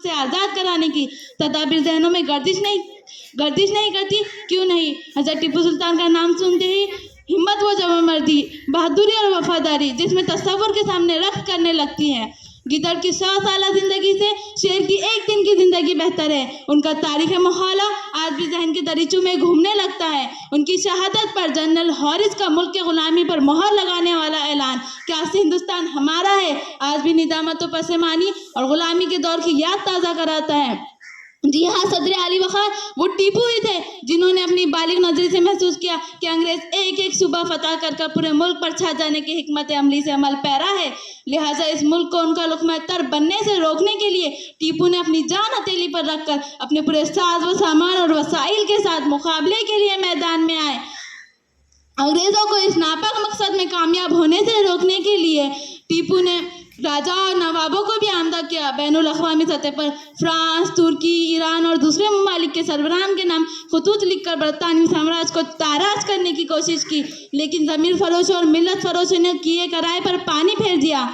से आज़ाद कराने की तदाबीर ज़हनों में गर्दिश नहीं करती? क्यों नहीं? हज़रत टीपू सुल्तान का नाम सुनते ही हिम्मत व जवामर्दी, बहादुरी और वफादारी जिसमें तस्वुर के सामने रख करने लगती है। गिदड़ की 100 साल ज़िंदगी से शेर की एक दिन की ज़िंदगी बेहतर है। उनका तारीख़ मौला आज भी जहन के दरीचों में घूमने लगता है। उनकी शहादत पर जनरल हॉरिस का मुल्क के ग़ुलामी पर मोहर लगाने वाला ऐलान कि आज से हिंदुस्तान हमारा है, आज भी निदामत व पसेमानी और ग़ुलामी के दौर की याद ताज़ा कराता है। जी हाँ, सदर आली वक़ार वो टीपू ही थे जिन्होंने अपनी बालिग नज़री से महसूस किया कि अंग्रेज़ एक एक सूबा फतह कर पूरे मुल्क पर छा जाने की हिकमत अमली से अमल पैरा है। लिहाजा इस मुल्क को उनका लुक़मा तर बनने से रोकने के लिए टीपू ने अपनी जान हथेली पर रख कर अपने पूरे साज व सामान और वसाइल के साथ मुकाबले के लिए मैदान में आए। अंग्रेज़ों को इस नापाक मकसद में कामयाब होने से रोकने के लिए टीपू ने राजा और नवाबों को भी आमदा किया। बैनुल अक़वामी सतह पर फ्रांस, तुर्की, ईरान और दूसरे ममालिक के सरबराहान के नाम खतूत लिखकर बरतानवी साम्राज्य को ताराज करने की कोशिश की, लेकिन ज़मीर फरोशों और मिल्लत फरोशों ने किए कराए पर पानी फेर दिया।